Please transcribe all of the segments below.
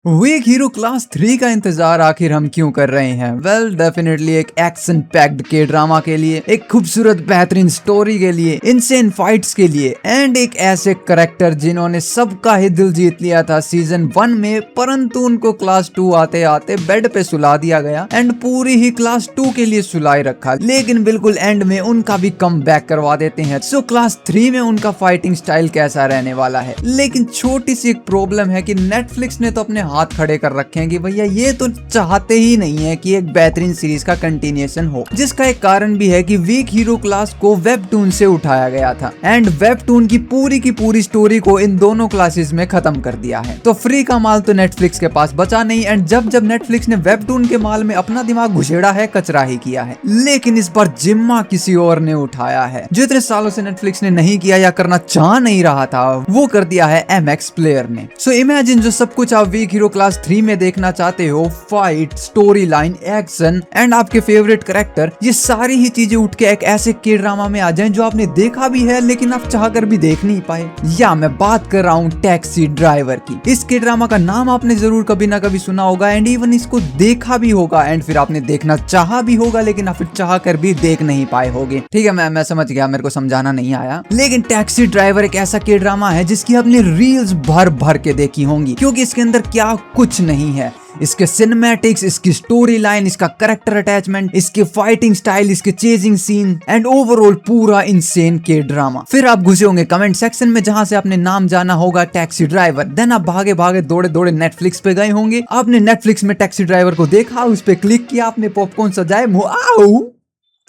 Week hero class 3 का इंतजार आखिर हम क्यों कर रहे हैं? वेल डेफिनेटली एक एक्शन पैक्ड के ड्रामा के लिए, एक खूबसूरत बेहतरीन स्टोरी के लिए, इनसेन फाइट्स के लिए एंड एक ऐसे करेक्टर जिन्होंने सबका ही दिल जीत लिया था सीजन 1 में, परंतु उनको क्लास 2 आते आते बेड पे सुला दिया गया एंड पूरी ही क्लास 2 के लिए सुलाए रखा, लेकिन बिल्कुल एंड में उनका भी कम बैक करवा देते हैं। सो क्लास 3 में उनका फाइटिंग स्टाइल कैसा रहने वाला है? लेकिन छोटी सी एक प्रॉब्लम है कि नेटफ्लिक्स ने तो अपने हाथ खड़े कर रखे हैं कि भैया ये तो चाहते ही नहीं है कि एक बेहतरीन सीरीज का कंटिन्यूएशन हो, जिसका एक कारण भी है कि वीक हीरो क्लास को वेबटून से उठाया गया था एंड वेबटून की पूरी स्टोरी को इन दोनों क्लासेस में खत्म कर दिया है। तो फ्री का माल तो नेटफ्लिक्स के पास बचा नहीं एंड जब नेटफ्लिक्स ने वेबटून के माल में अपना दिमाग घुसेड़ा है, कचरा ही किया है। लेकिन इस बार जिम्मा किसी और ने उठाया है, जो इतने सालों से नेटफ्लिक्स ने नहीं किया या करना चाह नहीं रहा था, वो कर दिया है MX प्लेयर ने। सो इमेजिन जो सब कुछ आप वीक हीरो क्लास 3 में देखना चाहते हो, fight, story line, action and आपके फेवरेट कैरेक्टर, ये सारी ही चीजें उठ के एक ऐसे के ड्रामा में आ जाएं जो आपने देखा भी है लेकिन आप चाहकर भी देख नहीं पाए। या मैं बात कर रहा हूँ टैक्सी ड्राइवर की। इस के ड्रामा का नाम आपने जरूर कभी ना कभी सुना होगा एंड इवन इसको देखा भी होगा एंड फिर आपने देखना चाहा भी होगा, लेकिन आप फिर चाह कर भी देख नहीं पाए होगे। ठीक है, मैं समझ गया, मेरे को समझाना नहीं आया। लेकिन टैक्सी ड्राइवर एक ऐसा के ड्रामा है जिसकी आपने रील्स भर के देखी होंगी, क्योंकि इसके अंदर क्या कुछ नहीं है। इसके सिनेमैटिक्स, इसकी स्टोरी लाइन, इसका कैरेक्टर अटैचमेंट, इसके फाइटिंग स्टाइल, इसके चेजिंग सीन एंड ओवरऑल पूरा इनसेन के ड्रामा। फिर आप घुसे होंगे कमेंट सेक्शन में जहां से आपने नाम जाना होगा टैक्सी ड्राइवर, देन आप भागे दौड़े नेटफ्लिक्स पे गए होंगे। आपने नेटफ्लिक्स में टैक्सी ड्राइवर को देखा, उस पे क्लिक किया, आपने पॉपकॉर्न सजाए,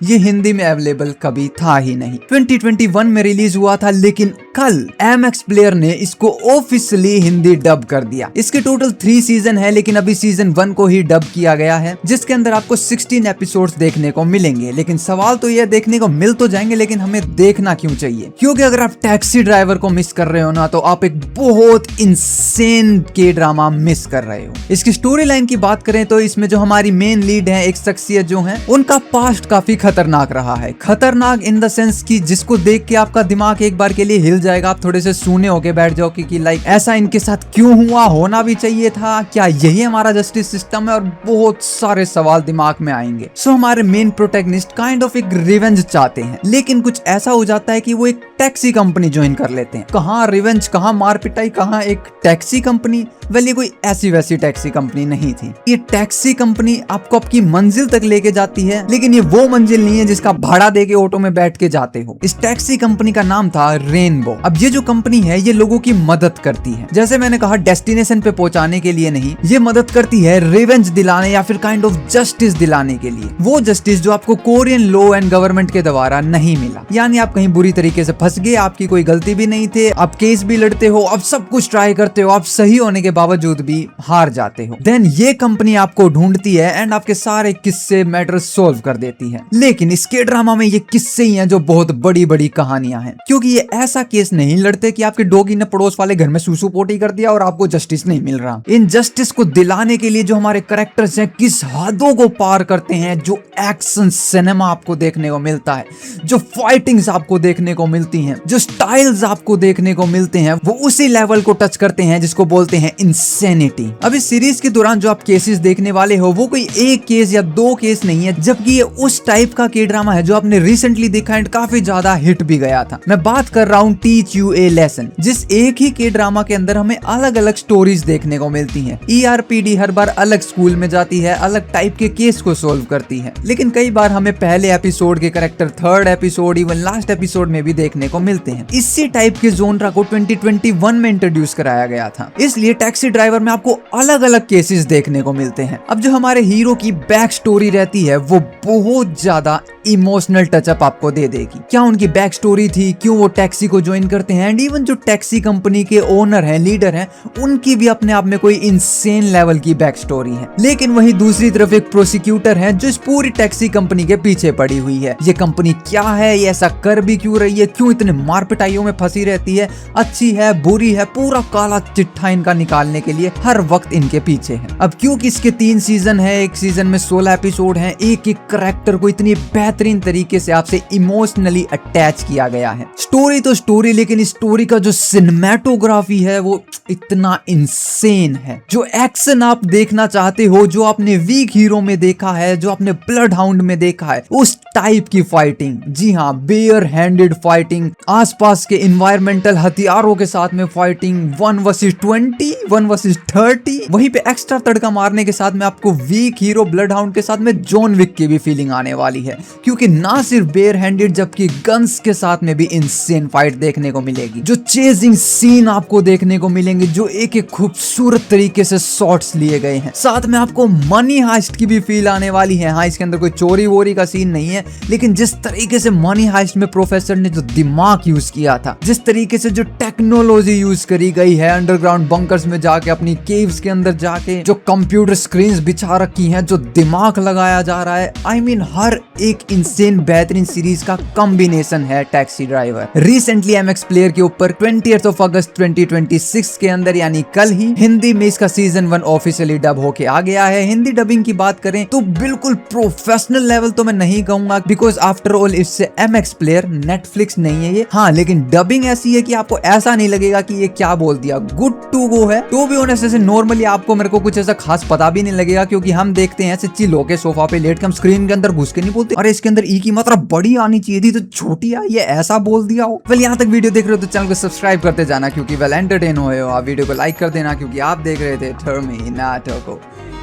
ये हिंदी में अवेलेबल कभी था ही नहीं। 2021 में रिलीज हुआ था, लेकिन कल MX प्लेयर ने इसको ऑफिशियली हिंदी डब कर दिया। इसके टोटल 3 सीजन है, लेकिन अभी सीजन 1 को ही डब किया गया है, जिसके अंदर आपको 16 एपिसोड्स देखने को मिलेंगे। लेकिन सवाल तो ये देखने को मिल तो जाएंगे, लेकिन हमें देखना क्यों चाहिए? क्योंकि अगर आप टैक्सी ड्राइवर को मिस कर रहे हो ना, तो आप एक बहुत इंसेन के ड्रामा मिस कर रहे हो। इसकी स्टोरी लाइन की बात करें तो इसमें जो हमारी मेन लीड है, एक शख्सियत जो है, उनका पास्ट काफी खतरनाक रहा है। खतरनाक इन द सेंस कि जिसको देख के आपका दिमाग एक बार के लिए हिल जाएगा, आप थोड़े से सूने होके बैठ जाओ कि लाइक ऐसा इनके साथ क्यों हुआ, होना भी चाहिए था क्या, यही हमारा जस्टिस सिस्टम है, और बहुत सारे सवाल दिमाग में आएंगे। सो हमारे मेन प्रोटैगनिस्ट काइंड ऑफ एक रिवेंज चाहते हैं, लेकिन कुछ ऐसा हो जाता है कि वो एक टैक्सी कंपनी ज्वाइन कर लेते हैं। कहाँ रिवेंज, कहाँ मार पिटाई, कहाँ एक टैक्सी कंपनी। वेल ये कोई ऐसी वैसी टैक्सी कंपनी नहीं थी। ये टैक्सी कंपनी आपको आपकी मंजिल तक लेके जाती है, लेकिन ये वो मंजिल नहीं है जिसका भाड़ा देके ऑटो में बैठ के जाते हो। इस टैक्सी कंपनी का नाम था रेनबो। अब ये जो कंपनी है, ये लोगों की मदद करती है। जैसे मैंने कहा, डेस्टिनेशन पे पहुंचाने के लिए नहीं, ये मदद करती है रिवेंज दिलाने या फिर काइंड ऑफ जस्टिस दिलाने के लिए। वो जस्टिस जो आपको कोरियन लॉ एंड गवर्नमेंट के द्वारा नहीं मिला। यानी आप कहीं बुरी तरीके से फंस गए, आपकी कोई गलती भी नहीं थे, आप केस भी लड़ते हो, आप सब कुछ ट्राई करते हो, आप सही होने के बावजूद भी हार जाते हो। देन ये कंपनी आपको ढूंढती है एंड आपके सारे किस्से मैटर सोल्व कर देती है। लेकिन इसके ड्रामा में ये किस्से ही हैं जो बहुत बड़ी कहानियां हैं, क्योंकि ये ऐसा केस नहीं लड़ते कि आपके डॉगी ने पड़ोस वाले घर में सूसू पोटी कर दिया और आपको जस्टिस नहीं मिल रहा। इन जस्टिस को दिलाने के लिए जो हमारे कैरेक्टर्स हैं, किस हदों को पार करते हैं, जो एक्शन सिनेमा आपको देखने को मिलता है, जो फाइटिंग्स आपको देखने को मिलती हैं, जो स्टाइल्स आपको देखने को मिलते हैं, वो उसी लेवल को टच करते हैं जिसको बोलते हैं इंसेनिटी। अब इस सीरीज के दौरान जो आप केसेस देखने वाले हो, वो कोई एक केस या 2 केस नहीं है, जबकि ये उस टाइप का के ड्रामा है जो आपने रिसेंटली देखा एंड काफी ज्यादा हिट भी गया था। मैं बात कर रहा हूँ टीच यू ए लेसन, जिस एक ही के ड्रामा के अंदर हमें अलग अलग स्टोरीज देखने को मिलती हैं। ERPD हर बार अलग स्कूल में जाती है, अलग टाइप के केस को सोल्व करती है, लेकिन कई बार हमें पहले एपिसोड के character 3rd episode even last episode में भी देखने को मिलते हैं। इसी टाइप के जोनरा को 2021 में इंट्रोड्यूस कराया गया था, इसलिए टैक्सी ड्राइवर में आपको अलग अलग केसेस देखने को मिलते हैं। अब जो हमारे हीरो की बैक स्टोरी रहती है, वो बहुत ज्यादा इमोशनल टचअप आपको दे देगी। क्या उनकी बैक स्टोरी थी, क्यों वो टैक्सी को ज्वाइन करते हैं, एंड इवन जो टैक्सी कंपनी के ओनर हैं, लीडर हैं, उनकी भी अपने आप में कोई इंसेन लेवल की बैक स्टोरी है। लेकिन वहीं दूसरी तरफ एक प्रोसिक्यूटर है जो इस पूरी टैक्सी कंपनी के पीछे पड़ी हुई है। ये कंपनी क्या है, ये ऐसा कर भी क्यों रही है, क्यों इतने मार पिटाइयों में फंसी रहती है, अच्छी है बुरी है, पूरा काला चिट्ठा इनका निकालने के लिए हर वक्त इनके पीछे है। अब क्योंकि इसके 3 सीजन है, एक सीजन में 16 एपिसोड है, एक एक कैरेक्टर को इतनी बेहतरीन तरीके से आपसे इमोशनली अटैच किया गया है। स्टोरी तो स्टोरी, लेकिन इस स्टोरी का जो सिनेमेटोग्राफी है वो इतना इंसेन है। जो एक्शन आप देखना चाहते हो, जो आपने वीक हीरो में देखा है, जो आपने ब्लड हाउंड में देखा है, उस टाइप की फाइटिंग, जी हाँ, बेयर हैंडेड फाइटिंग, आसपास के इन्वायरमेंटल हथियारों के साथ में फाइटिंग, 1 वर्सेस 20, 1 वर्सेस 30, वहीं पे एक्स्ट्रा तड़का मारने के साथ में आपको वीक हीरो ब्लड हाउंड के साथ में जॉन विक की भी फीलिंग आने वाली है, क्योंकि ना सिर्फ बेयर हैंडेड जबकि गन्स के साथ में भी इंसेन फाइट देखने को मिलेगी। जो चेजिंग सीन आपको देखने को मिलेंगे, जो एक एक खूबसूरत तरीके से शॉट्स लिए गए हैं, साथ में आपको मनी हाइस्ट की भी फील आने वाली है। हाँ, इसके अंदर कोई चोरी वोरी का सीन नहीं है, लेकिन जिस तरीके से मनी हाइस्ट में प्रोफेसर ने जो दिमाग यूज किया था, जिस तरीके से जो टेक्नोलॉजी यूज करी गई है, अंडरग्राउंड बंकर्स में जाके, अपनी केव्स के अंदर जाके जो कंप्यूटर स्क्रीन्स बिछा रखी हैं, जो दिमाग लगाया जा रहा है, आई मीन हर एक इंसेन बेहतरीन सीरीज का कॉम्बिनेशन है taxi driver. Recently MX player के ऊपर 20th of August 2026 के अंदर यानी कल ही हिंदी में इसका सीजन 1 ऑफिशियली डब होके आ गया है। हिंदी डबिंग की बात करें तो बिल्कुल प्रोफेशनल लेवल तो मैं नहीं कहूंगा, बिकॉज आफ्टर ऑल इससे एमएक्स प्लेयर नेटफ्लिक्स नहीं है ये। हाँ, लेकिन डबिंग ऐसी है कि आपको ऐसा नहीं लगेगा कि ये क्या बोल दिया, गुड टू गो है। तो भी ऑनेस्ट ऐसे नॉर्मली आपको मेरे को कुछ ऐसा खास पता भी नहीं लगेगा, क्योंकि हम देखते हैं सच्ची लो के सोफा पे लेट के हम स्क्रीन के अंदर घुस के नहीं बोलते अरे इसके अंदर ई की मात्रा बड़ी आनी चाहिए थी तो छोटी आई, ये ऐसा बोल दिया हो। वेल, यहाँ तक वीडियो देख रहे हो तो चैनल को सब्सक्राइब करते जाना, क्योंकि वेल एंटरटेन हुए हो। आप वीडियो को लाइक कर देना, क्योंकि आप देख रहे थे थर्मी नाटो को।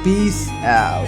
Peace out.